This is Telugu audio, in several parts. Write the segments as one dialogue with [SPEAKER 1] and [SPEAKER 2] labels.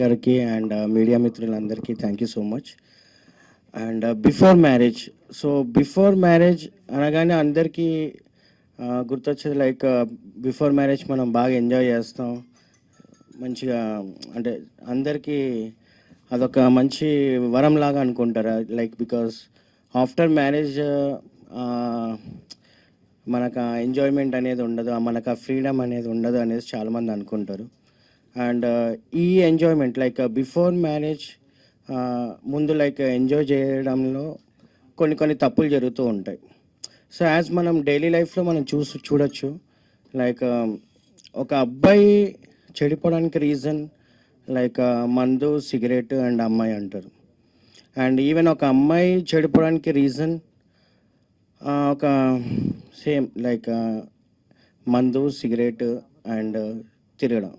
[SPEAKER 1] గారికి అండ్ మీడియా మిత్రులందరికీ thank you so much. And before marriage, so before marriage అనగానే అందరికీ గుర్తొచ్చేది లైక్ బిఫోర్ మ్యారేజ్ మనం బాగా ఎంజాయ్ చేస్తాం మంచిగా, అంటే అందరికీ అదొక మంచి వరం లాగా అనుకుంటారు. లైక్ బికాస్ ఆఫ్టర్ మ్యారేజ్ మనకు ఆ ఎంజాయ్మెంట్ అనేది ఉండదు, మనకు ఆ ఫ్రీడమ్ అనేది ఉండదు అనేసి చాలామంది అనుకుంటారు. అండ్ ఈ ఎంజాయ్మెంట్ లైక్ బిఫోర్ మ్యారేజ్ ముందు లైక్ ఎంజాయ్ చేయడంలో కొన్ని కొన్ని తప్పులు జరుగుతూ ఉంటాయి. సో యాజ్ మనం డైలీ లైఫ్లో మనం చూడొచ్చు లైక్ ఒక అబ్బాయి చెడిపోవడానికి రీజన్ లైక్ మందు, సిగరెట్ అండ్ అమ్మాయి అంటారు. అండ్ ఈవెన్ ఒక అమ్మాయి చెడిపోవడానికి రీజన్ ఒక సేమ్ లైక్ మందు, సిగరెట్ అండ్ తిరగడం.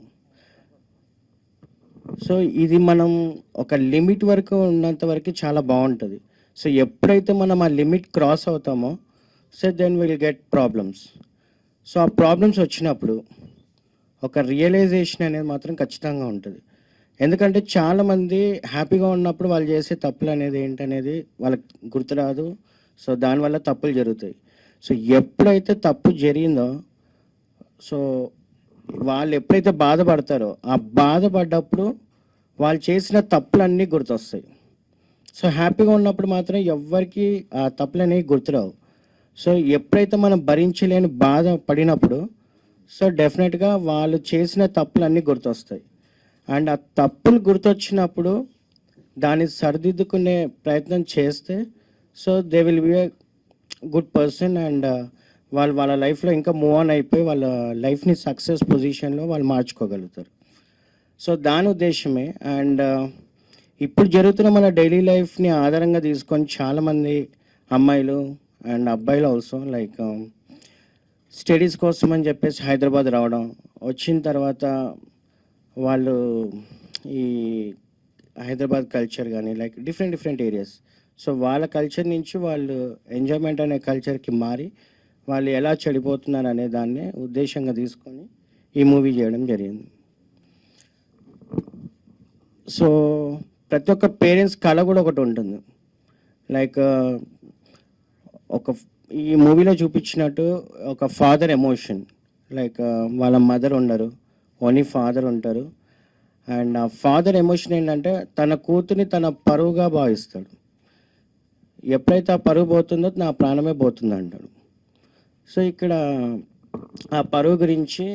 [SPEAKER 1] సో ఇది మనం ఒక లిమిట్ వరకు ఉన్నంత వరకు చాలా బాగుంటుంది. సో ఎప్పుడైతే మనం ఆ లిమిట్ క్రాస్ అవుతామో so then will get problems. So ఆ ప్రాబ్లమ్స్ వచ్చినప్పుడు ఒక రియలైజేషన్ అనేది మాత్రం ఖచ్చితంగా ఉంటుంది. ఎందుకంటే చాలామంది హ్యాపీగా ఉన్నప్పుడు వాళ్ళు చేసే తప్పులు అనేది ఏంటనేది వాళ్ళకి గుర్తురాదు. సో దానివల్ల తప్పులు జరుగుతాయి. సో ఎప్పుడైతే తప్పు జరిగిందో సో వాళ్ళు ఎప్పుడైతే బాధపడతారో ఆ బాధపడ్డప్పుడు వాళ్ళు చేసిన తప్పులన్నీ గుర్తొస్తాయి. సో హ్యాపీగా ఉన్నప్పుడు మాత్రం ఎవ్వరికి ఆ తప్పులు అనేవి గుర్తురావు. సో ఎప్పుడైతే మనం భరించలేని బాధ పడినప్పుడు సో డెఫినెట్గా వాళ్ళు చేసిన తప్పులన్నీ గుర్తొస్తాయి. అండ్ ఆ తప్పులు గుర్తొచ్చినప్పుడు దాన్ని సరిదిద్దుకునే ప్రయత్నం చేస్తే so they will be a good person. And వాళ్ళు వాళ్ళ లైఫ్లో ఇంకా మూవ్ ఆన్ అయిపోయి వాళ్ళ లైఫ్ని సక్సెస్ పొజిషన్లో వాళ్ళు మార్చుకోగలుగుతారు. సో దాని ఉద్దేశమే. అండ్ ఇప్పుడు జరుగుతున్న మన డైలీ లైఫ్ని ఆధారంగా తీసుకొని చాలామంది అమ్మాయిలు అండ్ అబ్బాయిలు ఆల్సో లైక్ స్టడీస్ కోసం అని చెప్పేసి హైదరాబాద్ రావడం, వచ్చిన తర్వాత వాళ్ళు ఈ హైదరాబాద్ కల్చర్ కానీ లైక్ డిఫరెంట్ ఏరియాస్, సో వాళ్ళ కల్చర్ నుంచి వాళ్ళు ఎంజాయ్మెంట్ అనే కల్చర్కి మారి వాళ్ళు ఎలా చెడిపోతున్నారు అనే దాన్ని ఉద్దేశంగా తీసుకొని ఈ మూవీ చేయడం జరిగింది. సో ప్రతి ఒక్క పేరెంట్స్ కళ కూడా ఒకటి ఉంటుంది. లైక్ ఒక ఈ మూవీలో చూపించినట్టు ఒక ఫాదర్ ఎమోషన్ లైక్ వాళ్ళ మదర్ ఉండరు, ఓన్లీ ఫాదర్ ఉంటారు. అండ్ ఆ ఫాదర్ ఎమోషన్ ఏంటంటే తన కూతుర్ని తన పరువుగా భావిస్తాడు. ఎప్పుడైతే ఆ పరువు పోతుందో నా ప్రాణమే పోతుంది అంటాడు. సో ఇక్కడ ఆ పరువు గురించి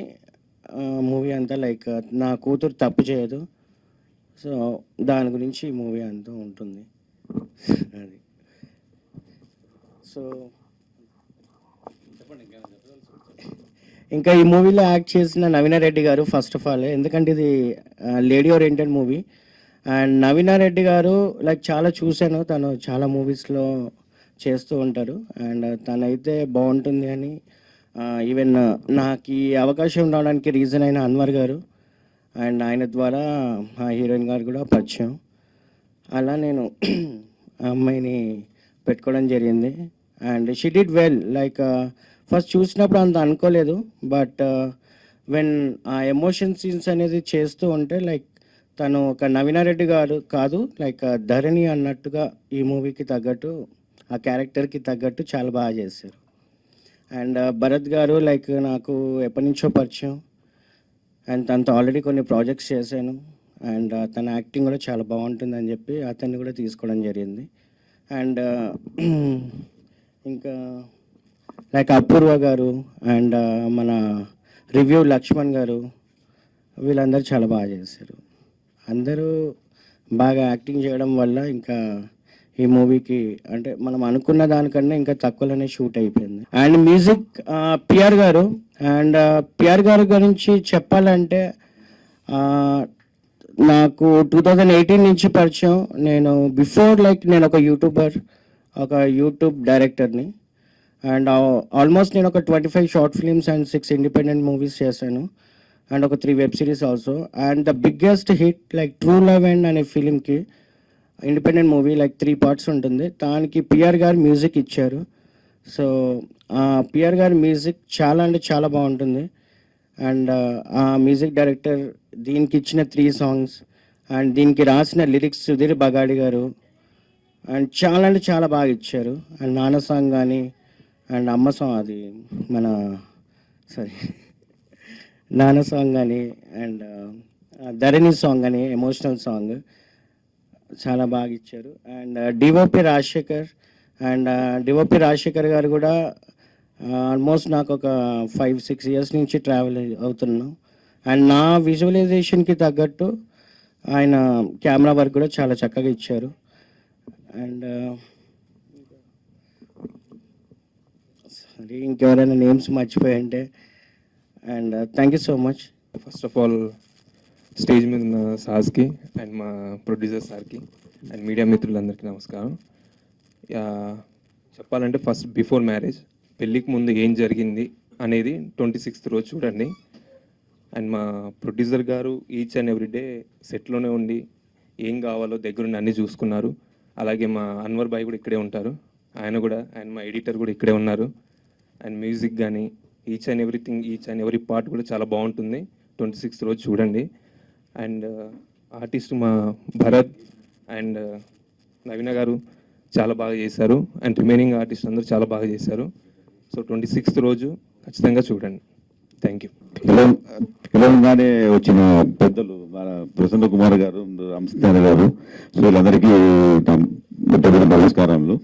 [SPEAKER 1] మూవీ అంతా లైక్ నా కూతురు తప్పు చేయదు, సో దాని గురించి ఈ మూవీ అంతా ఉంటుంది. అది సో ఇంకా ఈ మూవీలో యాక్ట్ చేసిన నవీనారెడ్డి గారు ఫస్ట్ ఆఫ్ ఆల్, ఎందుకంటే ఇది lady oriented movie. And Naveenareddy గారు లైక్ చాలా చూశాను, తను చాలా మూవీస్లో చేస్తూ ఉంటారు. అండ్ తనైతే బాగుంటుంది అని ఈవెన్ నాకు ఈ అవకాశం రావడానికి రీజన్ అయిన అన్వర్ గారు అండ్ ఆయన ద్వారా ఆ హీరోయిన్ గారు కూడా పరిచయం. అలా నేను ఆ అమ్మాయిని పెట్టుకోవడం జరిగింది. And she did well. Like first చూసినప్పుడు అంత అనుకోలేదు, బట్ వెన్ ఆ ఎమోషన్ సీన్స్ అనేది చేస్తూ ఉంటే లైక్ తను ఒక నవీనారెడ్డి గారు కాదు, లైక్ ధరణి అన్నట్టుగా ఈ మూవీకి తగ్గట్టు ఆ క్యారెక్టర్కి తగ్గట్టు చాలా బాగా చేశారు. అండ్ భరత్ గారు లైక్ నాకు ఎప్పటి నుంచో పరిచయం అండ్ తనతో ఆల్రెడీ కొన్ని ప్రాజెక్ట్స్ చేశాను. అండ్ తన యాక్టింగ్ కూడా చాలా బాగుంటుందని చెప్పి అతన్ని కూడా తీసుకోవడం జరిగింది. అండ్ ఇంకా లైక్ అపూర్వ గారు అండ్ మన రివ్యూ లక్ష్మణ్ గారు వీళ్ళందరూ చాలా బాగా చేశారు. అందరూ బాగా యాక్టింగ్ చేయడం వల్ల ఇంకా ఈ మూవీకి అంటే మనం అనుకున్న దానికన్నా ఇంకా తక్కువలోనే షూట్ అయిపోయింది. అండ్ మ్యూజిక్ పిఆర్ గారు. అండ్ పిఆర్ గారి గురించి చెప్పాలంటే నాకు 2018 నుంచి పరిచయం. నేను బిఫోర్ లైక్ నేను ఒక యూట్యూబ్ డైరెక్టర్ని. అండ్ ఆల్మోస్ట్ నేను ఒక 25 short films and 6 independent movies చేశాను. అండ్ ఒక 3 web series also. And the biggest hit like true love and అనే ఫిలింకి ఇండిపెండెంట్ మూవీ లైక్ 3 పార్ట్స్ ఉంటుంది, దానికి పిఆర్ గారు మ్యూజిక్ ఇచ్చారు. సో పిఆర్ గారి మ్యూజిక్ చాలా అంటే చాలా బాగుంటుంది. అండ్ ఆ మ్యూజిక్ డైరెక్టర్ దీనికి ఇచ్చిన 3 సాంగ్స్ అండ్ దీనికి రాసిన లిరిక్స్ సుధీర్ బగాడి గారు. అండ్ చాలా అంటే చాలా బాగా ఇచ్చారు. అండ్ నాన్న సాంగ్ కానీ అండ్ అమ్మ సాంగ్, అది మన సారీ నాన్న సాంగ్ కానీ అండ్ ధరణి సాంగ్ కానీ ఎమోషనల్ సాంగ్ చాలా బాగా ఇచ్చారు. అండ్ డిఓపి రాజశేఖర్ గారు కూడా ఆల్మోస్ట్ నాకు ఒక 5-6 ఇయర్స్ నుంచి ట్రావెల్ అవుతున్నాం. అండ్ నా విజువలైజేషన్కి తగ్గట్టు ఆయన కెమెరా వర్క్ కూడా చాలా చక్కగా ఇచ్చారు. అండ్ సరే ఇంకెవరైనా నేమ్స్ మర్చిపోయంటే. And thank you so much.
[SPEAKER 2] First of all stage మీద ఉన్న సార్స్కి అండ్ మా ప్రొడ్యూసర్ సార్కి అండ్ మీడియా మిత్రులందరికీ నమస్కారం. చెప్పాలంటే ఫస్ట్ బిఫోర్ మ్యారేజ్, పెళ్ళికి ముందు ఏం జరిగింది అనేది 26th రోజు చూడండి. అండ్ మా ప్రొడ్యూసర్ గారు ఈచ్ అండ్ ఎవ్రీ డే సెట్లోనే ఉండి ఏం కావాలో దగ్గరుండి అన్నీ చూసుకున్నారు. అలాగే మా అన్వర్ బాయ్ కూడా ఇక్కడే ఉంటారు, ఆయన కూడా. అండ్ మా ఎడిటర్ కూడా ఇక్కడే ఉన్నారు. అండ్ మ్యూజిక్ కానీ ఈచ్ అండ్ ఎవ్రీ పార్ట్ కూడా చాలా బాగుంటుంది. 26th రోజు చూడండి. అండ్ ఆర్టిస్ట్ మా భరత్ అండ్ నవీన గారు చాలా బాగా చేశారు. అండ్ రిమైనింగ్ ఆర్టిస్ట్ అందరూ చాలా బాగా చేశారు. సో 26th రోజు ఖచ్చితంగా చూడండి. Thank you.
[SPEAKER 3] పిలవంగానే వచ్చిన పెద్దలు మన ప్రసన్న కుమార్ గారు, రామచంద్ర గారు, సో వీళ్ళందరికీ నమస్కారాలు.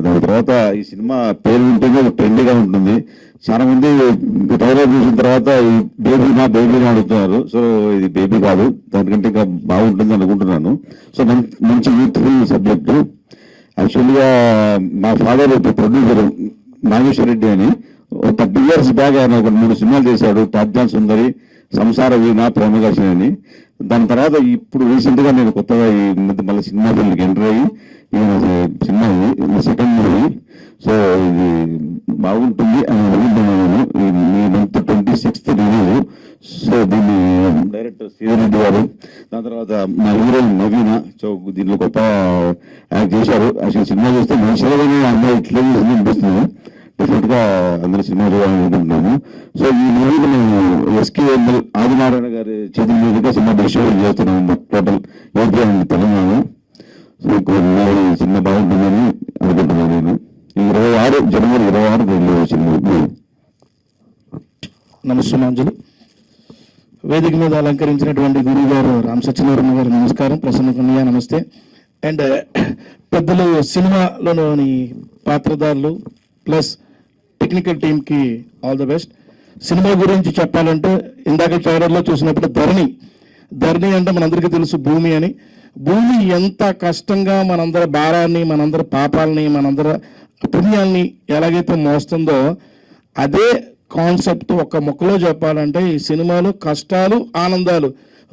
[SPEAKER 3] దాని తర్వాత ఈ సినిమా పేరు ఉంటేనే ట్రెండ్గా ఉంటుంది. చాలా మంది ట్రైలర్ చూసిన తర్వాత ఈ బేబీనా అడుగుతున్నారు. సో ఇది బేబీ కాదు, దానికంటే ఇంకా బాగుంటుంది అనుకుంటున్నాను. సో మంచి యూత్ఫుల్ సబ్జెక్టు. యాక్చువల్గా మా ఫాదర్ ప్రొడ్యూసర్ నాగేశ్వర రెడ్డి అని 30 years బ్యాక్ ఆయన ఒక 3 సినిమాలు చేశాడు. తాజ్జాన్ సుందరి, సంసార వీణ, ప్రేమగాశని అని. దాని తర్వాత ఇప్పుడు రీసెంట్గా నేను కొత్తగా ఈ మళ్ళీ సినిమా ఫీల్డ్కి ఎంటర్ అయ్యి సినిమా సెకండ్ మూవీ. సో ఇది బాగుంటుంది అని అనుకుంటున్నాను. ఈ మంత్ 26th రిలీజ్. సో దీన్ని డైరెక్టర్ శ్రీధర్ రెడ్డి గారు, దాని తర్వాత మా హీరోయిన్ నవీన, సో దీనిలో గొప్ప యాక్ట్ చేశారు. అసలు సినిమా చూస్తే మనుషులుగానే అమ్మాయి ఇట్లా చేసింది అనిపిస్తుంది. డెఫినెట్గా అందరూ సినిమా చూడాలనుకుంటున్నాము. సో ఈ మూవీలో మేము SKML ఆదినారాయణ గారి చేతుల మీదుగా సినిమా డిస్ట్రిబ్యూట్ చేస్తున్నాము. Total AP and Telangana. So cinema బాగుంటుందని అనుకుంటున్నాను నేను. జనవరి 26 రిలీజ్ వచ్చింది.
[SPEAKER 4] నమస్తే మంజులు. వేదిక మీద అలంకరించినటువంటి గురువు గారు రామ్ సత్యనారాయణ గారు నమస్కారం. ప్రసన్న కన్య నమస్తే. అండ్ పెద్దలు, సినిమాలోని పాత్రధారులు ప్లస్ టెక్నికల్ టీమ్కి ఆల్ ద బెస్ట్. సినిమా గురించి చెప్పాలంటే ఇందాక ట్రైలర్లో చూసినప్పుడు ధరణి అంటే మనందరికీ తెలుసు భూమి అని. భూమి ఎంత కష్టంగా మనందరి భారాన్ని, మనందరి పాపాలని, మనందరి పుణ్యాల్ని ఎలాగైతే మోస్తుందో అదే కాన్సెప్ట్ ఒక ముక్కలో చెప్పాలంటే ఈ సినిమాలో కష్టాలు ఆనందాలు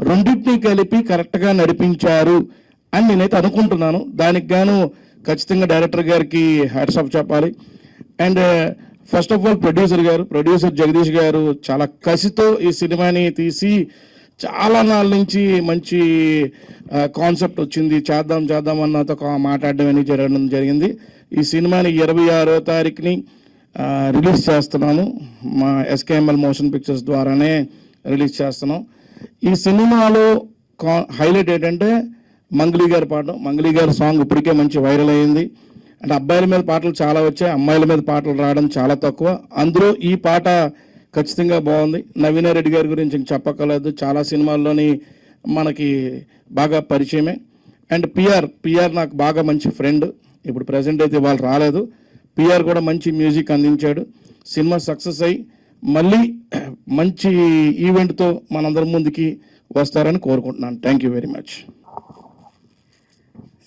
[SPEAKER 4] రెండింటినీ కలిపి కరెక్ట్గా నడిపించారు అని నేనైతే అనుకుంటున్నాను. దానికి గాను ఖచ్చితంగా డైరెక్టర్ గారికి హ్యాట్స్ ఆఫ్ చెప్పాలి. And first of all producer Jagadish గారు చాలా కసితో ఈ సినిమాని తీసి చాలా నాళ్ళ నుంచి మంచి కాన్సెప్ట్ వచ్చింది, చేద్దాం అన్నతో మాట్లాడడం అనేది జరగడం జరిగింది. ఈ సినిమాని 26వ తారీఖుని రిలీజ్ చేస్తున్నాను. మా SKML మోషన్ పిక్చర్స్ ద్వారానే రిలీజ్ చేస్తున్నాం. ఈ సినిమాలో హైలైట్ ఏంటంటే మంగ్లీ గారి పాట. మంగ్లీ గారి సాంగ్ ఇప్పటికే మంచి వైరల్ అయ్యింది. అంటే అబ్బాయిల మీద పాటలు చాలా వచ్చాయి, అమ్మాయిల మీద పాటలు రావడం చాలా తక్కువ. అందులో ఈ పాట ఖచ్చితంగా బాగుంది. నవీన రెడ్డి గారి గురించి ఇంక చెప్పక్కర్లేదు, చాలా సినిమాల్లోని మనకి బాగా పరిచయమే. అండ్ పిఆర్ నాకు బాగా మంచి ఫ్రెండ్. ఇప్పుడు ప్రజెంట్ అయితే వాళ్ళు రాలేదు. పిఆర్ కూడా మంచి మ్యూజిక్ అందించాడు. సినిమా సక్సెస్ అయ్యి మళ్ళీ మంచి ఈవెంట్తో మనందరం ముందుకి వస్తారని కోరుకుంటున్నాను. Thank you very much.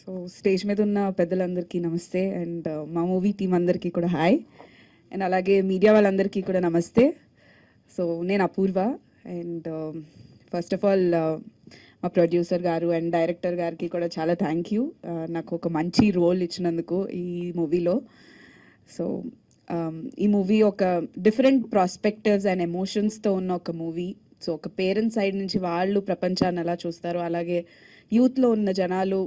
[SPEAKER 5] So stage మీద ఉన్న పెద్దలందరికీ నమస్తే. అండ్ మా మూవీ టీం అందరికీ కూడా హాయ్. అండ్ అలాగే మీడియా వాళ్ళందరికీ కూడా నమస్తే. సో నేను అపూర్వ. అండ్ ఫస్ట్ ఆఫ్ ఆల్ మా ప్రొడ్యూసర్ గారు అండ్ డైరెక్టర్ గారికి కూడా చాలా థ్యాంక్ యూ, నాకు ఒక మంచి రోల్ ఇచ్చినందుకు ఈ మూవీలో. సో ఈ మూవీ ఒక డిఫరెంట్ ప్రాస్పెక్టివ్స్ అండ్ ఎమోషన్స్తో ఉన్న ఒక మూవీ. సో ఒక పేరెంట్స్ సైడ్ నుంచి వాళ్ళు ప్రపంచాన్ని ఎలా చూస్తారో, అలాగే యూత్లో ఉన్న జనాలు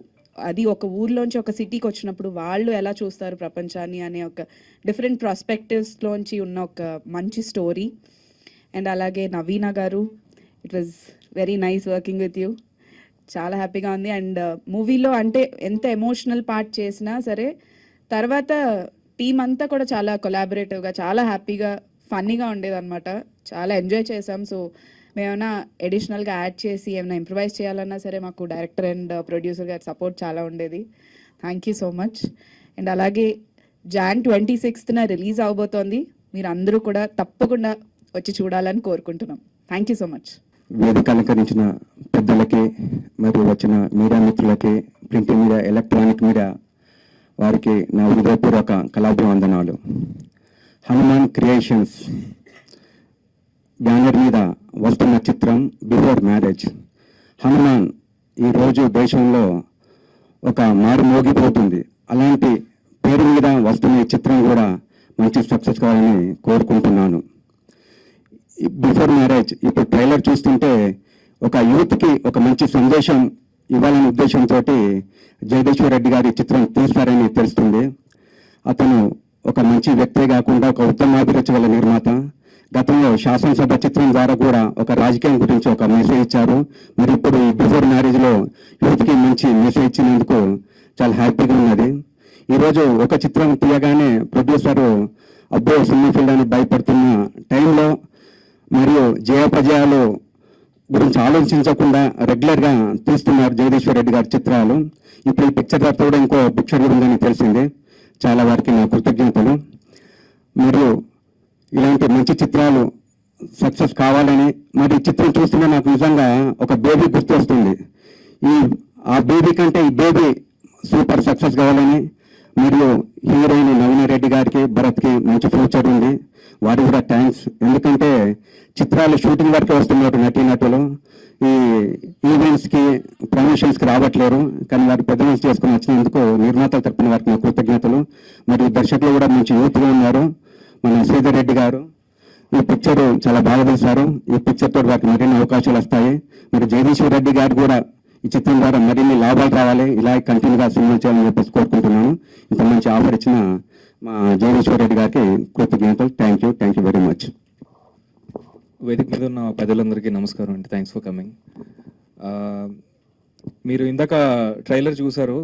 [SPEAKER 5] అది ఒక ఊర్లోంచి ఒక సిటీకి వచ్చినప్పుడు వాళ్ళు ఎలా చూస్తారు ప్రపంచాన్ని అనే ఒక డిఫరెంట్ ప్రాస్పెక్టివ్స్లోంచి ఉన్న ఒక మంచి స్టోరీ. అండ్ అలాగే నవీన గారు, it was very nice working with you. చాలా హ్యాపీగా ఉంది. అండ్ మూవీలో అంటే ఎంత ఎమోషనల్ పార్ట్ చేసినా సరే తర్వాత టీం అంతా కూడా చాలా కొలాబరేటివ్గా, చాలా హ్యాపీగా, ఫన్నీగా ఉండేదన్నమాట. చాలా ఎంజాయ్ చేసాం. సో మేమైనా అడిషనల్గా యాడ్ చేసి ఏమైనా ఇంప్రవైజ్ చేయాలన్నా సరే మాకు డైరెక్టర్ అండ్ ప్రొడ్యూసర్ గారి సపోర్ట్ చాలా ఉండేది. Thank you so much. And అలాగే Jan 26th రిలీజ్ అవబోతోంది. మీరు అందరూ కూడా తప్పకుండా వచ్చి చూడాలని కోరుకుంటున్నాం. Thank you so much.
[SPEAKER 6] వేదిక అలంకరించిన పెద్దలకి మరియు వచ్చిన మీడియా మిత్రులకి, ప్రింట్ మీడియా, ఎలక్ట్రానిక్ మీడియా వారికి నా హృదయపూర్వక కళాభివందనాలు. హనుమాన్ క్రియేషన్స్ బ్యానర్ మీద వస్తున్న చిత్రం బిఫోర్ మ్యారేజ్. హనుమాన్ ఈరోజు దేశంలో ఒక మారుమోగిపోతుంది. అలాంటి పేరు మీద వస్తున్న ఈ చిత్రం కూడా మంచి సక్సెస్ కావాలని కోరుకుంటున్నాను. బిఫోర్ మ్యారేజ్ ఇప్పుడు ట్రైలర్ చూస్తుంటే ఒక యూత్కి ఒక మంచి సందేశం ఇవ్వాలనే ఉద్దేశంతో జగదీశ్వర్ రెడ్డి గారి చిత్రం తీస్తారని తెలుస్తుంది. అతను ఒక మంచి వ్యక్తే కాకుండా ఒక ఉత్తమాభిరుచి గల నిర్మాత. గతంలో శాసనసభ చిత్రం ద్వారా కూడా ఒక రాజకీయం గురించి ఒక మెసేజ్ ఇచ్చారు. మరి ఇప్పుడు ఈ బిఫోర్ మ్యారేజ్లో యూత్కి మంచి మెసేజ్ ఇచ్చినందుకు చాలా హ్యాపీగా ఉన్నది. ఈరోజు ఒక చిత్రం తీయగానే ప్రొడ్యూసరు అబ్బో సినిమా ఫీల్డ్ అని భయపడుతున్న టైంలో మరియు జయాపజయాలు గురించి ఆలోచించకుండా రెగ్యులర్గా తీస్తున్నారు జగదీశ్వర్ రెడ్డి గారి చిత్రాలు. ఇప్పుడు ఈ పిక్చర్ తర్వాత కూడా ఇంకో పిక్చర్ ఉందని తెలిసింది. చాలా వారికి నా కృతజ్ఞతలు. మరియు ఇలాంటి మంచి చిత్రాలు సక్సెస్ కావాలని, మరి ఈ చిత్రం చూస్తుంటే నాకు నిజంగా ఒక బేబీ గుర్తు వస్తుంది. ఆ బేబీ కంటే ఈ బేబీ సూపర్ సక్సెస్ కావాలని, మరియు హీరోయిన్ నవీన రెడ్డి గారికి, భరత్కి మంచి ఫ్యూచర్ ఉంది. వారికి కూడా థ్యాంక్స్. ఎందుకంటే చిత్రాలు షూటింగ్ వరకే వస్తున్నారు నటీనటులు, ఈ ఈవెంట్స్కి ప్రమోషన్స్కి రావట్లేరు. కానీ వారు పెద్ద నుంచి చేసుకుని వచ్చినందుకు నిర్మాతల తరపున వారికి నా కృతజ్ఞతలు. మరియు దర్శకులు కూడా మంచి యూత్గా ఉన్నారు. మన శ్రీధర్ రెడ్డి గారు ఈ పిక్చర్ చాలా బాగా తీశారు. ఈ పిక్చర్ తోటి వారికి మరిన్ని అవకాశాలు వస్తాయి. మరి జగదీశ్వర్ రెడ్డి గారు కూడా ఈ చిత్రం ద్వారా మరిన్ని లాభాలు రావాలి, ఇలా కంటిన్యూగా సినిమా చేయాలని చెప్పేసి కోరుకుంటున్నాను. ఇంత మంచి ఆఫర్ ఇచ్చిన మా జగదీశ్వర్ రెడ్డి గారికి కృతజ్ఞతలు. Thank you very much.
[SPEAKER 2] వేదిక మీద ఉన్న పెద్దలందరికీ నమస్కారం అండి. Thanks for coming. మీరు ఇందాక ట్రైలర్ చూసారు.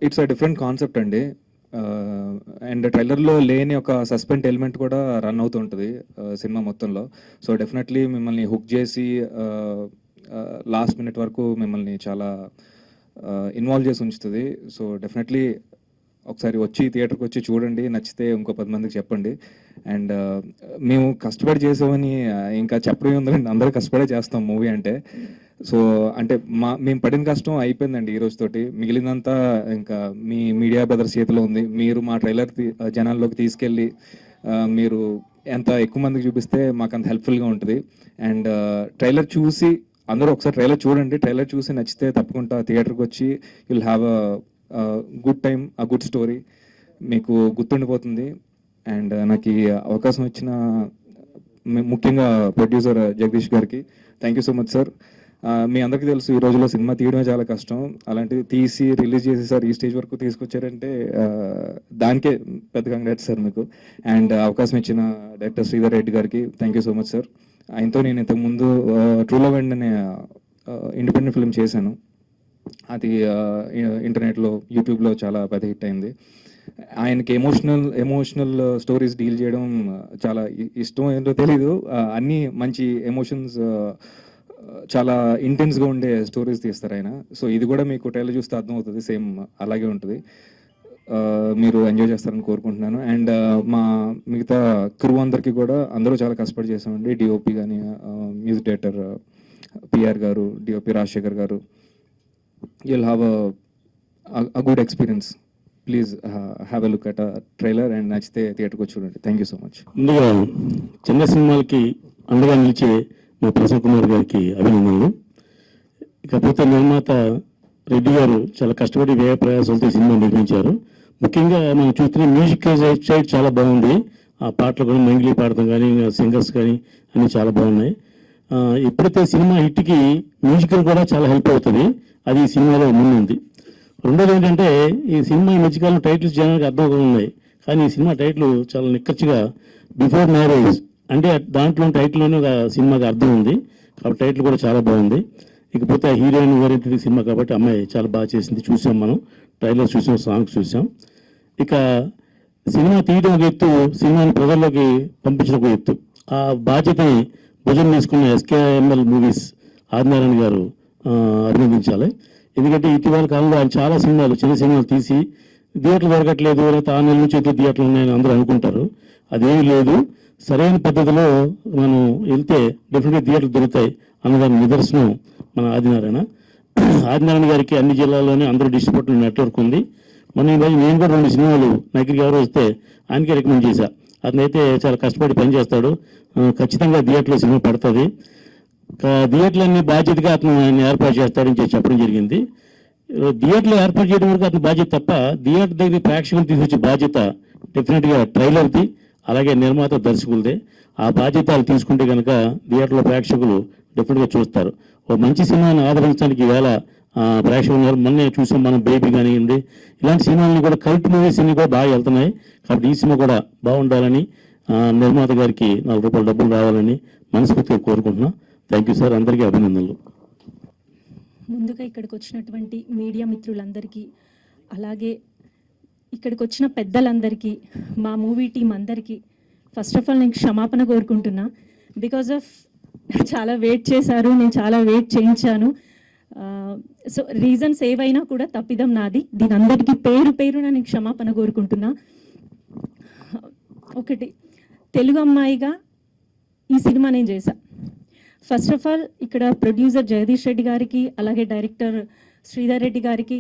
[SPEAKER 2] ఇట్స్ అ డిఫరెంట్ కాన్సెప్ట్ అండి. అండ్ ట్రైలర్లో లేని ఒక సస్పెండ్ ఎలిమెంట్ కూడా రన్ అవుతుంటుంది సినిమా మొత్తంలో. సో డెఫినెట్లీ మిమ్మల్ని హుక్ చేసి లాస్ట్ మినిట్ వరకు మిమ్మల్ని చాలా ఇన్వాల్వ్ చేసి ఉంచుతుంది. సో డెఫినెట్లీ ఒకసారి వచ్చి థియేటర్కి వచ్చి చూడండి, నచ్చితే ఇంకో 10 మందికి చెప్పండి. అండ్ మేము కష్టపడి చేసామని ఇంకా చెప్పడం ఉందండి, అందరూ కష్టపడే చేస్తాం మూవీ అంటే. సో అంటే మేము పడిన కష్టం అయిపోయిందండి ఈ రోజుతోటి. మిగిలినంతా ఇంకా మీ మీడియా బ్రదర్స్ చేతిలో ఉంది. మీరు మా ట్రైలర్ జనాల్లోకి తీసుకెళ్ళి మీరు ఎంత ఎక్కువ మందికి చూపిస్తే మాకు అంత హెల్ప్ఫుల్గా ఉంటుంది. అండ్ ట్రైలర్ చూసి అందరూ ఒకసారి ట్రైలర్ చూడండి. ట్రైలర్ చూసి నచ్చితే తప్పకుండా థియేటర్కి వచ్చి will have a good time, a good story, మీకు గుర్తుండిపోతుంది. అండ్ నాకు ఈ అవకాశం ఇచ్చిన ముఖ్యంగా ప్రొడ్యూసర్ జగదీష్ గారికి thank you so much sir. మీ అందరికీ తెలుసు ఈ రోజుల్లో సినిమా తీయడమే చాలా కష్టం. అలాంటిది తీసి రిలీజ్ చేసి సార్ ఈ స్టేజ్ వరకు తీసుకొచ్చారంటే దానికే పెద్ద కంగ్రాట్స్ సార్ మీకు. అండ్ అవకాశం ఇచ్చిన డైరెక్టర్ శ్రీధర్ రెడ్డి గారికి thank you so much sir. ఆయనతో నేను ఇంతకుముందు ట్రూ లవ్ అండ్ అనే ఇండిపెండెంట్ ఫిల్మ్ చేశాను. అది ఇంటర్నెట్లో యూట్యూబ్లో చాలా పెద్ద హిట్ అయింది. ఆయనకి ఎమోషనల్ స్టోరీస్ డీల్ చేయడం చాలా ఇష్టం, ఏంటో తెలీదు. అన్నీ మంచి ఎమోషన్స్, చాలా ఇంటెన్స్గా ఉండే స్టోరీస్ తీస్తారు ఆయన. సో ఇది కూడా మీకు ట్రైలర్ చూస్తే అర్థమవుతుంది, సేమ్ అలాగే ఉంటుంది. మీరు ఎంజాయ్ చేస్తారని కోరుకుంటున్నాను. అండ్ మా మిగతా క్రూ అందరికీ కూడా అందరూ చాలా కష్టపడి చేసామండి. డిఓపి కానీ, మ్యూజిక్ డైరెక్టర్ పిఆర్ గారు, డిఓపి రాజశేఖర్ గారు. You'll have a good experience. Please have a look at trailer and నచ్చితే థియేటర్కి వచ్చి చూడండి. Thank you so much.
[SPEAKER 4] ముందుగా చిన్న సినిమాలకి అండగా నిలిచే మా ప్రసన్న కుమార్ గారికి అభినందనలు. ఇకపోతే నిర్మాత రెడ్డి గారు చాలా కష్టపడి వ్యయ ప్రయాసాలతో సినిమా నిర్మించారు. ముఖ్యంగా మనం చూస్తున్న మ్యూజిక్ సైడ్ చాలా బాగుంది. ఆ పాటలు కూడా మంగిలి పాడటం కానీ, సింగర్స్ కానీ అన్నీ చాలా బాగున్నాయి. ఎప్పుడైతే సినిమా హిట్కి మ్యూజిక్ కూడా చాలా హెల్ప్ అవుతుంది, అది ఈ సినిమాలో ముందుంది. రెండోది ఏంటంటే ఈ సినిమా ఈ మధ్యకాలం టైటిల్స్ జనానికి అర్థం ఉన్నాయి, కానీ ఈ సినిమా టైటిల్ చాలా నిక్కచ్చిగా బిఫోర్ మ్యారేజ్ అంటే దాంట్లో టైటిల్లోనే ఒక సినిమాకి అర్థం ఉంది, కాబట్టి టైటిల్ కూడా చాలా బాగుంది. ఇకపోతే ఆ హీరోయిన్ ఓరియంటెడ్ సినిమా కాబట్టి అమ్మాయి చాలా బాగా చేసింది, చూసాం మనం, ట్రైలర్ చూసాం, సాంగ్స్ చూసాం. ఇక సినిమా తీయడం ఒక ఎత్తు, సినిమాని ప్రజల్లోకి పంపించడం ఒక ఎత్తు. ఆ బాధ్యతని భుజం తీసుకున్న ఎస్కేఎంఎల్ మూవీస్ ఆదినారాయణ గారు అభినందించాలి. ఎందుకంటే ఇటీవల కాలంలో ఆయన చాలా సినిమాలు, చిన్న సినిమాలు తీసి థియేటర్లు దొరకట్లేదు, లేకపోతే 6 నెలల నుంచి అయితే థియేటర్లు ఉన్నాయని అందరూ అనుకుంటారు. అదేమీ లేదు, సరైన పద్ధతిలో మనం వెళ్తే డెఫినెట్గా థియేటర్లు దొరుకుతాయి అన్నదాని నిదర్శనం మన ఆదినారాయణ గారికి అన్ని జిల్లాల్లోనే అందరూ డిస్ట్రిబ్యూటర్ నెట్వర్క్ ఉంది. మొన్న ఈ రోజు నేను కూడా 2 సినిమాలు దగ్గరికి ఎవరు వస్తే ఆయనకే రికమెండ్ చేశా. అతనైతే చాలా కష్టపడి పనిచేస్తాడు, ఖచ్చితంగా థియేటర్లో సినిమా పడుతుంది, థియేటర్లన్నీ బాధ్యతగా అతను ఆయన ఏర్పాటు చేస్తాడని చెప్పడం జరిగింది. థియేటర్లో ఏర్పాటు చేయడం వరకు అతని బాధ్యత తప్ప థియేటర్ దగ్గర ప్రేక్షకులు తీసుకొచ్చే బాధ్యత డెఫినెట్గా ట్రైలర్ది, అలాగే నిర్మాత దర్శకులదే. ఆ బాధ్యతలు తీసుకుంటే కనుక థియేటర్లో ప్రేక్షకులు డెఫినెట్గా చూస్తారు. ఓ మంచి సినిమాని ఆదరించడానికి ఈవేళ ప్రేక్షకులు మొన్నే చూసాం మనం, బేబీ కానివ్వండి, ఇలాంటి సినిమాలని కూడా కల్ట్ మూవీస్ అన్ని కూడా బాగా వెళ్తున్నాయి. కాబట్టి ఈ సినిమా కూడా బాగుండాలని, నిర్మాత గారికి 4 రూపాయల డబ్బులు రావాలని మనస్ఫూర్తిగా కోరుకుంటున్నాం. థ్యాంక్ యూ సార్, అందరికీ అభినందనలు.
[SPEAKER 7] ముందుగా ఇక్కడికి వచ్చినటువంటి మీడియా మిత్రులందరికీ, అలాగే ఇక్కడికి వచ్చిన పెద్దలందరికీ, మా మూవీ టీం అందరికీ ఫస్ట్ ఆఫ్ ఆల్ నేను క్షమాపణ కోరుకుంటున్నా. బికాజ్ ఆఫ్ చాలా వెయిట్ చేశారు, నేను చాలా వెయిట్ చేయించాను. సో రీజన్స్ ఏవైనా కూడా తప్పిదం నాది. దీని అందరికీ పేరున నేను క్షమాపణ కోరుకుంటున్నా. ఒకటి, తెలుగు అమ్మాయిగా ఈ సినిమా నేను చేశా. ఫస్ట్ ఆఫ్ ఆల్ ఇక్కడ ప్రొడ్యూసర్ జగదీష్ రెడ్డి గారికి, అలాగే డైరెక్టర్ శ్రీధర్ రెడ్డి గారికి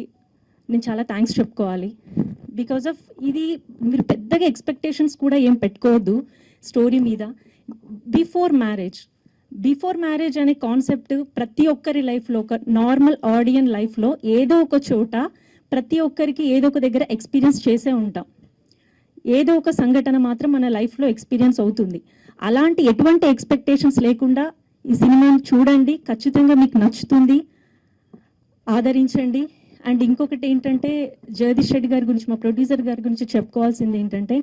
[SPEAKER 7] నేను చాలా థ్యాంక్స్ చెప్పుకోవాలి. బికాజ్ ఆఫ్ ఇది మీరు పెద్దగా ఎక్స్పెక్టేషన్స్ కూడా ఏం పెట్టుకోవద్దు స్టోరీ మీద. బిఫోర్ మ్యారేజ్ అనే కాన్సెప్ట్ ప్రతి ఒక్కరి లైఫ్లో, ఒక నార్మల్ ఆడియన్ లైఫ్లో ఏదో ఒక చోట ప్రతి ఒక్కరికి ఏదో ఒక దగ్గర ఎక్స్పీరియన్స్ చేసే ఉంటాం. ఏదో ఒక సంఘటన మాత్రం మన లైఫ్లో ఎక్స్పీరియన్స్ అవుతుంది. అలాంటి ఎటువంటి ఎక్స్పెక్టేషన్స్ లేకుండా ఈ సినిమాని చూడండి, ఖచ్చితంగా మీకు నచ్చుతుంది, ఆదరించండి. అండ్ ఇంకొకటి ఏంటంటే, జగదీష్ రెడ్డి గారి గురించి, మా ప్రొడ్యూసర్ గారి గురించి చెప్పుకోవాల్సింది ఏంటంటే,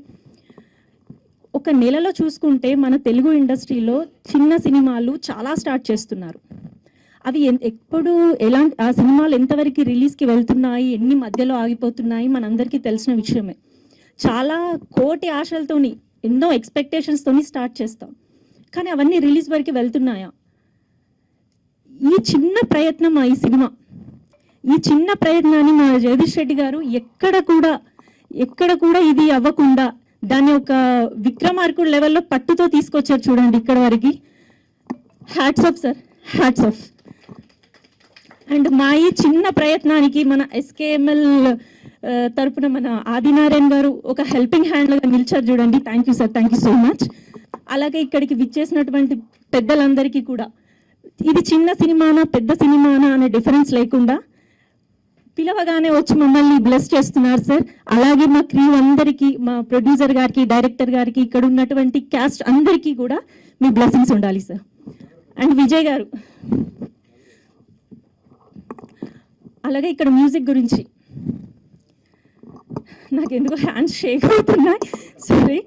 [SPEAKER 7] ఒక నెలలో చూసుకుంటే మన తెలుగు ఇండస్ట్రీలో చిన్న సినిమాలు చాలా స్టార్ట్ చేస్తున్నారు. అవి ఎప్పుడు ఆ సినిమాలు ఎంతవరకు రిలీజ్కి వెళ్తున్నాయి, ఎన్ని మధ్యలో ఆగిపోతున్నాయి మనందరికీ తెలిసిన విషయమే. చాలా కోటి ఆశలతోని, ఎన్నో ఎక్స్పెక్టేషన్స్తోని స్టార్ట్ చేస్తాం, కానీ అవన్నీ రిలీజ్ వరకు వెళ్తున్నాయా? ఈ చిన్న ప్రయత్నం, ఈ సినిమా, ఈ చిన్న ప్రయత్నాన్ని మా జగదీష్ రెడ్డి గారు ఎక్కడ కూడా ఇది అవ్వకుండా దాన్ని ఒక విక్రమార్కుడు లెవెల్లో పట్టుతో తీసుకొచ్చారు చూడండి ఇక్కడ వరకు. Hats off sir, hats off. And మా ఈ చిన్న ప్రయత్నానికి మన ఎస్కేఎంఎల్ తరపున మన ఆదినారాయణ గారు ఒక హెల్పింగ్ హ్యాండ్గా నిలిచారు చూడండి. Thank you sir, thank you so much. అలాగే ఇక్కడికి విచ్చేసినటువంటి పెద్దలందరికీ కూడా, ఇది చిన్న సినిమానా పెద్ద సినిమానా అనే డిఫరెన్స్ లేకుండా పిలవగానే వచ్చి మమ్మల్ని బ్లెస్ చేస్తున్నారు సార్. అలాగే మా క్రూ అందరికీ, మా ప్రొడ్యూసర్ గారికి, డైరెక్టర్ గారికి, ఇక్కడ ఉన్నటువంటి క్యాస్ట్ అందరికీ కూడా మీ బ్లెస్సింగ్స్ ఉండాలి సార్. అండ్ విజయ్ గారు, అలాగే ఇక్కడ మ్యూజిక్ గురించి నాకు ఎందుకో హ్యాండ్స్ షేక్ అవుతున్నాయి, సారీ.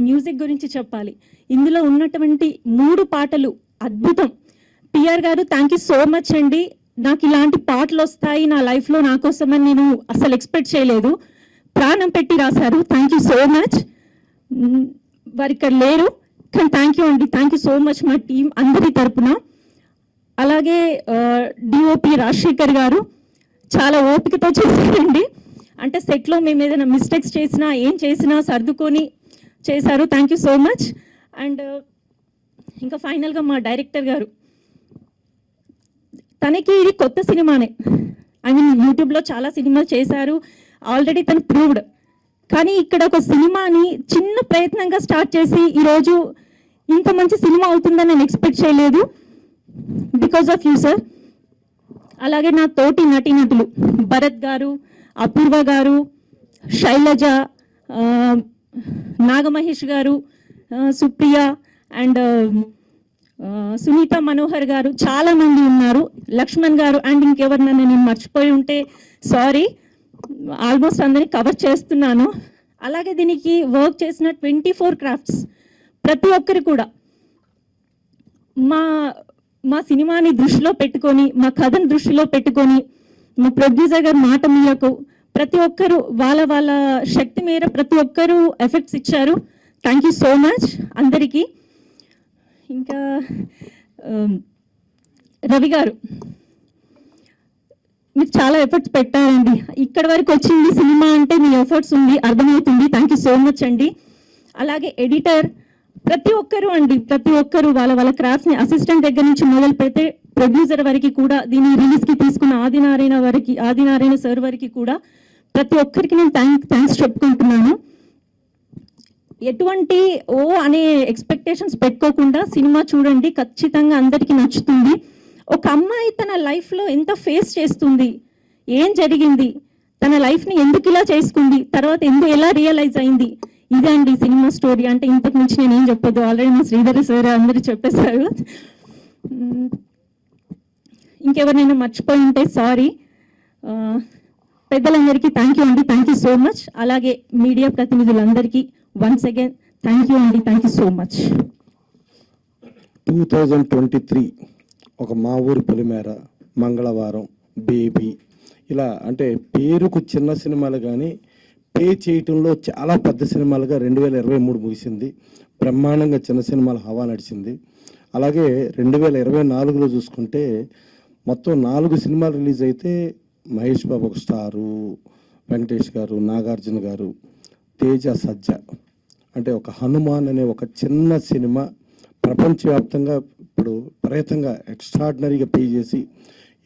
[SPEAKER 7] మ్యూజిక్ గురించి చెప్పాలి. ఇందులో ఉన్నటువంటి 3 పాటలు అద్భుతం. పిఆర్ గారు, థ్యాంక్ యూ సో మచ్ అండి. నాకు ఇలాంటి పాటలు వస్తాయి నా లైఫ్లో నా కోసమని నేను అసలు ఎక్స్పెక్ట్ చేయలేదు. ప్రాణం పెట్టి రాశారు. Thank you so much. వారు ఇక్కడ లేరు కానీ థ్యాంక్ యూ అండి, థ్యాంక్ యూ సో మచ్ మా టీం అందరి తరపున. అలాగే డిఓపి రాజశేఖర్ గారు చాలా ఓపికతో చేశారండి. అంటే సెట్లో మేము ఏదైనా మిస్టేక్స్ చేసినా, ఏం చేసినా సర్దుకొని చేశారు. Thank you so much. And ఇంకా ఫైనల్గా మా డైరెక్టర్ గారు, తనకి ఇది కొత్త సినిమానే. ఐ మీన్ యూట్యూబ్లో చాలా సినిమాలు చేశారు, ఆల్రెడీ తను ప్రూవ్డ్. కానీ ఇక్కడ ఒక సినిమాని చిన్న ప్రయత్నంగా స్టార్ట్ చేసి ఈరోజు ఇంత మంచి సినిమా అవుతుందని నేను ఎక్స్పెక్ట్ చేయలేదు. Because of you sir. అలాగే నా తోటి నటీనటులు భరత్ గారు, అపూర్వ గారు, శైలజ, నాగమహేష్ గారు, సుప్రియ అండ్ సునీత మనోహర్ గారు, చాలా మంది ఉన్నారు, లక్ష్మణ్ గారు. అండ్ ఇంకెవరినైనా నేను మర్చిపోయి ఉంటే సారీ, ఆల్మోస్ట్ అందరినీ కవర్ చేస్తున్నాను. అలాగే దీనికి వర్క్ చేసిన 24 క్రాఫ్ట్స్ ప్రతి ఒక్కరు కూడా, మా మా సినిమాని దృష్టిలో పెట్టుకొని, మా కథను దృష్టిలో పెట్టుకొని, మా ప్రొడ్యూసర్ గారు మాట మీరకు ప్రతి ఒక్కరు వాళ్ళ శక్తి మేర ప్రతి ఒక్కరు ఎఫెక్ట్స్ ఇచ్చారు. థ్యాంక్ యూ సో మచ్ అందరికీ. ఇంకా రవి గారు, మీరు చాలా ఎఫర్ట్స్ పెట్టారండి. ఇక్కడ వరకు వచ్చింది సినిమా అంటే మీ ఎఫర్ట్స్ ఉంది, అర్థమవుతుంది. థ్యాంక్ యూ సో మచ్ అండి. అలాగే ఎడిటర్, ప్రతి ఒక్కరు వాళ్ళ క్రాఫ్ట్ని అసిస్టెంట్ దగ్గర నుంచి మొదలు పెడితే ప్రొడ్యూసర్ వరకు కూడా, దీని రిలీజ్కి తీసుకున్న ఆదినారాయణ సార్ వరకు కూడా ప్రతి ఒక్కరికి నేను థ్యాంక్స్ చెప్పుకుంటున్నాను. ఎటువంటి అనే ఎక్స్పెక్టేషన్స్ పెట్టుకోకుండా సినిమా చూడండి, ఖచ్చితంగా అందరికీ నచ్చుతుంది. ఒక అమ్మాయి తన లైఫ్లో ఎంత ఫేస్ చేస్తుంది, ఏం జరిగింది, తన లైఫ్ని ఎందుకు ఇలా చేసుకుంది, తర్వాత ఎలా రియలైజ్ అయింది, ఇదే అండి సినిమా స్టోరీ. అంటే ఇంతకు మించి నేను ఏం చెప్పొద్దు, ఆల్రెడీ మా శ్రీధర్ సార్ అందరూ చెప్పేశారు. ఇంకెవరినైనా మర్చిపోయి ఉంటే సారీ. పెద్దలందరికీ థ్యాంక్ యూ అండి, థ్యాంక్ యూ సో మచ్. అలాగే మీడియా ప్రతినిధులందరికీ వన్స్ అగైన్ థ్యాంక్ యూ అండి, థ్యాంక్ యూ సో మచ్.
[SPEAKER 8] 2023 ఒక మా ఊరి పొలిమేర, మంగళవారం, బేబీ, ఇలా అంటే పేరుకు చిన్న సినిమాలు కానీ పే చేయటంలో చాలా పెద్ద సినిమాలుగా 2023 ముగిసింది. బ్రహ్మాండంగా చిన్న సినిమాల హవా నడిచింది. అలాగే 2024లో చూసుకుంటే మొత్తం 4 సినిమాలు రిలీజ్ అయితే మహేష్ బాబు ఒక స్టారు, వెంకటేష్ గారు, నాగార్జున గారు, తేజ సజ్జ, అంటే ఒక హనుమాన్ అనే ఒక చిన్న సినిమా ప్రపంచవ్యాప్తంగా ఇప్పుడు విపరీతంగా ఎక్స్ట్రాడినరీగా పే చేసి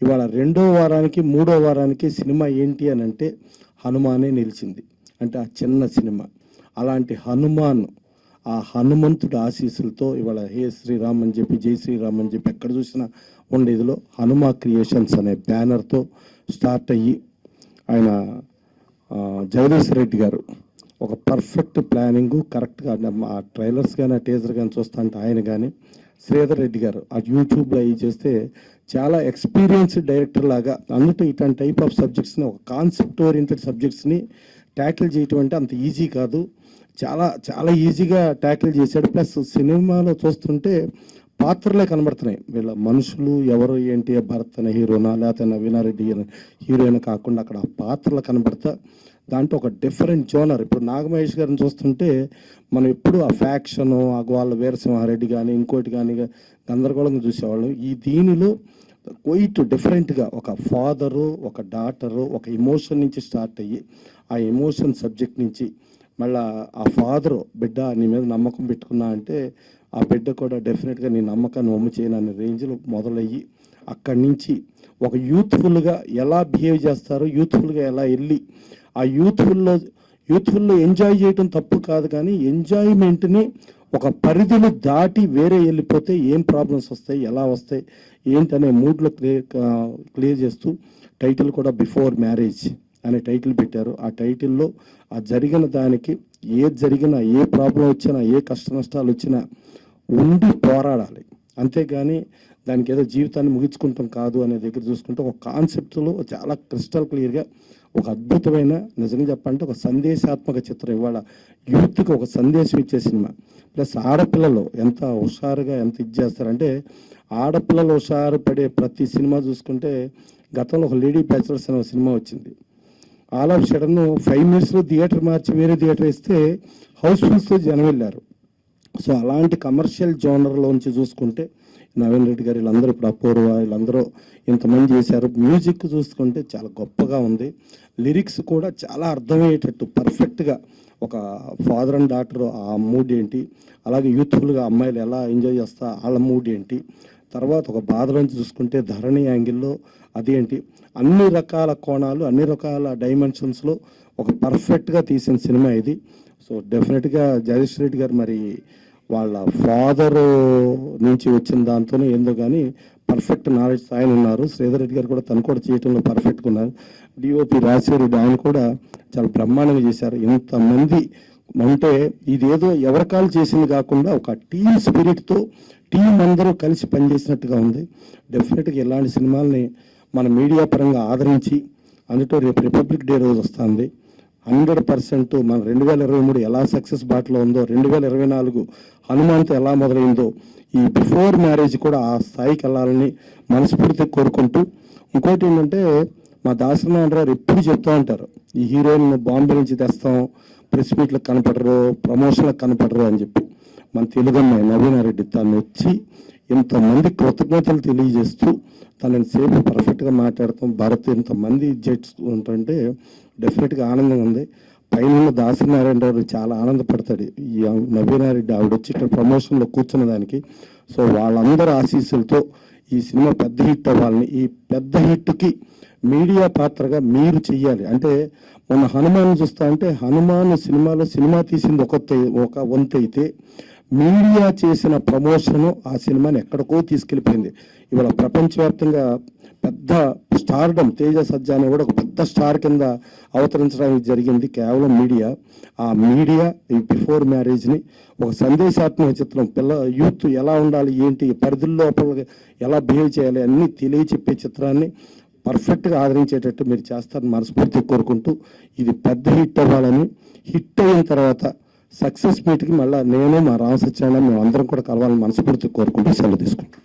[SPEAKER 8] ఇవాళ 2వ వారానికి 3వ వారానికి సినిమా ఏంటి అని అంటే హనుమానే నిలిచింది. అంటే ఆ చిన్న సినిమా అలాంటి హనుమాన్, ఆ హనుమంతుడి ఆశీస్సులతో ఇవాళ హే శ్రీరామ్ అని చెప్పి, జై శ్రీరామ్ అని చెప్పి ఎక్కడ చూసినా ఉండేదిలో హనుమా క్రియేషన్స్ అనే బ్యానర్తో స్టార్ట్ అయ్యి ఆయన జగదీష్ రెడ్డి గారు ఒక పర్ఫెక్ట్ ప్లానింగు కరెక్ట్గా ఆ ట్రైలర్స్ కానీ ఆ టీజర్ కానీ చూస్తా అంటే ఆయన కానీ శ్రీధర్ రెడ్డి గారు ఆ యూట్యూబ్లో అవి చేస్తే చాలా ఎక్స్పీరియన్స్డ్ డైరెక్టర్ లాగా అందులో ఇట్లాంటి టైప్ ఆఫ్ సబ్జెక్ట్స్ని, ఒక కాన్సెప్ట్ ఓరియంటెడ్ సబ్జెక్ట్స్ని ట్యాకిల్ చేయటం అంటే అంత ఈజీ కాదు. చాలా చాలా ఈజీగా ట్యాకిల్ చేశాడు. ప్లస్ సినిమాలో చూస్తుంటే పాత్రలే కనబడుతున్నాయి. వీళ్ళ మనుషులు ఎవరు ఏంటి, భరత్ అనే హీరోనా లేకపోతే నవీనారెడ్డి హీరోయిన్ కాకుండా అక్కడ ఆ పాత్రలు కనబడతా దాంట్లో ఒక డిఫరెంట్ జోనర్. ఇప్పుడు నాగమహేష్ గారిని చూస్తుంటే మనం ఎప్పుడు ఆ ఫ్యాక్షను, వాళ్ళ వీరసింహారెడ్డి కానీ ఇంకోటి కానీ గందరగోళంగా చూసేవాళ్ళం. ఈ దీనిలో క్వైట్ డిఫరెంట్గా ఒక ఫాదరు, ఒక డాటరు, ఒక ఎమోషన్ నుంచి స్టార్ట్ అయ్యి ఆ ఎమోషన్ సబ్జెక్ట్ నుంచి మళ్ళీ ఆ ఫాదరు, బిడ్డ నీ మీద నమ్మకం పెట్టుకున్నా అంటే ఆ బిడ్డ కూడా డెఫినెట్గా నీ నమ్మకాన్ని వమ్ము చేయను అనే రేంజ్లో మొదలయ్యి అక్కడి నుంచి ఒక యూత్ఫుల్గా ఎలా బిహేవ్ చేస్తారో, యూత్ఫుల్గా ఎలా వెళ్ళి ఆ యూత్ఫుల్లో ఎంజాయ్ చేయటం తప్పు కాదు, కానీ ఎంజాయ్మెంట్ని ఒక పరిధిని దాటి వేరే వెళ్ళిపోతే ఏం ప్రాబ్లమ్స్ వస్తాయి, ఎలా వస్తాయి ఏంటనే మూడ్లో క్లియర్ చేస్తూ టైటిల్ కూడా బిఫోర్ మ్యారేజ్ అనే టైటిల్ పెట్టారు. ఆ టైటిల్లో ఆ జరిగిన దానికి ఏది జరిగినా, ఏ ప్రాబ్లం వచ్చినా, ఏ కష్ట నష్టాలు వచ్చినా ఉండి పోరాడాలి, అంతేగాని దానికి ఏదో జీవితాన్ని ముగించుకుంటాం కాదు అనే దగ్గర చూసుకుంటే ఒక కాన్సెప్ట్లో చాలా క్రిస్టల్ క్లియర్గా ఒక అద్భుతమైన, నిజంగా చెప్పాలంటే ఒక సందేశాత్మక చిత్రం. ఇవాళ యూత్కి ఒక సందేశం ఇచ్చే సినిమా. ప్లస్ ఆడపిల్లలు ఎంత హుషారుగా ఎంత ఇది చేస్తారంటే, ఆడపిల్లలు హుషారు పడే ప్రతి సినిమా చూసుకుంటే గతంలో ఒక లేడీ బ్యాచులర్స్ అనే సినిమా వచ్చింది. ఆల్ ఆఫ్ సడన్ 5 minutesలో థియేటర్ మార్చి వేరే థియేటర్ ఇస్తే హౌస్ఫుల్స్తో జనం వెళ్ళారు. సో అలాంటి కమర్షియల్ జోనర్లోంచి చూసుకుంటే నవీన్ రెడ్డి గారు వీళ్ళందరూ, ఇప్పుడు అపూర్వ, వీళ్ళందరూ ఇంతమంది చేశారు. మ్యూజిక్ చూసుకుంటే చాలా గొప్పగా ఉంది. లిరిక్స్ కూడా చాలా అర్థమయ్యేటట్టు పర్ఫెక్ట్గా ఒక ఫాదర్ అండ్ డాటర్ ఆ మూడ్ ఏంటి, అలాగే యూత్ఫుల్గా అమ్మాయిలు ఎలా ఎంజాయ్ చేస్తా వాళ్ళ మూడ్ ఏంటి, తర్వాత ఒక బాధలోంచి చూసుకుంటే ధరణి యాంగిల్లో అదేంటి, అన్ని రకాల కోణాలు, అన్ని రకాల డైమెన్షన్స్లో ఒక పర్ఫెక్ట్గా తీసిన సినిమా ఇది. సో డెఫినెట్గా జగదీష్ రెడ్డి గారు మరి వాళ్ళ ఫాదర్ నుంచి వచ్చిన దాంతోనే ఏందో కానీ పర్ఫెక్ట్ నాలెడ్జ్ ఆయన ఉన్నారు. శ్రీధర్ రెడ్డి గారు కూడా తను కూడా చేయటంలో పర్ఫెక్ట్గా ఉన్నారు. డిఓపి రాజశేఖర్ ఆయన కూడా చాలా బ్రహ్మాండంగా చేశారు. ఇంతమంది అంటే ఇదేదో ఎవరికాలు చేసింది కాకుండా ఒక టీమ్ స్పిరిట్తో టీం అందరూ కలిసి పనిచేసినట్టుగా ఉంది. డెఫినెట్గా ఇలాంటి సినిమాల్ని మన మీడియా పరంగా ఆదరించి, అందులో రేపు రిపబ్లిక్ డే రోజు వస్తుంది, 100% మన 2023 ఎలా సక్సెస్ బాటలో ఉందో 2024 హనుమాన్తో ఎలా మొదలైందో ఈ బిఫోర్ మ్యారేజ్ కూడా ఆ స్థాయికి వెళ్ళాలని మనస్ఫూర్తిగా కోరుకుంటూ, ఇంకోటి ఏంటంటే మా దాసనారాయణ ఎప్పుడు చెప్తూ ఉంటారు, ఈ హీరోయిన్ బాంబే నుంచి తెస్తాం, ప్రెస్ మీట్లకు కనపడరు, ప్రమోషన్లకు కనపడరు అని చెప్పి. మన తెలుగమ్మాయి నవీనారెడ్డి తను వచ్చి ఇంతమంది కృతజ్ఞతలు తెలియజేస్తూ తనని సేపు పర్ఫెక్ట్గా మాట్లాడతాం. భారత్ ఇంతమంది జడ్స్ ఉంటుంటే డెఫినెట్గా ఆనందంగా ఉంది. పైన దాసనారాయణ గారు చాలా ఆనందపడతాడు ఈ నవీనారెడ్డి ఆవిడ వచ్చి ఇక్కడ ప్రమోషన్లో కూర్చున్న దానికి. సో వాళ్ళందరి ఆశీస్సులతో ఈ సినిమా పెద్ద హిట్ అవ్వాలని, ఈ పెద్ద హిట్కి మీడియా పాత్రగా మీరు చెయ్యాలి. అంటే మొన్న హనుమాన్ చూస్తా అంటే హనుమాన్ సినిమాలో సినిమా తీసింది ఒక వంతు అయితే మీడియా చేసిన ప్రమోషను ఆ సినిమాని ఎక్కడికో తీసుకెళ్ళిపోయింది. ఇవాళ ప్రపంచవ్యాప్తంగా పెద్ద స్టార్డమ్ తేజ సజ్జాని కూడా ఒక పెద్ద స్టార్ కింద అవతరించడానికి జరిగింది కేవలం మీడియా. ఆ మీడియా ఈ బిఫోర్ మ్యారేజ్ని ఒక సందేశాత్మక చిత్రం, యూత్ ఎలా ఉండాలి, ఏంటి పరిధుల్లో ఎలా బిహేవ్ చేయాలి అన్నీ తెలియచెప్పే చిత్రాన్ని పర్ఫెక్ట్గా ఆదరించేటట్టు మీరు చేస్తారని మనస్ఫూర్తిగా కోరుకుంటూ, ఇది పెద్ద హిట్ అవ్వాలని, హిట్ అయిన తర్వాత సక్సెస్ మీట్కి మళ్ళీ నేను మా రామసత్యనారాయణ మేము అందరం కూడా కలవాలని మనస్ఫూర్తిగా కోరుకుంటూ సెలవు తీసుకుంటాం.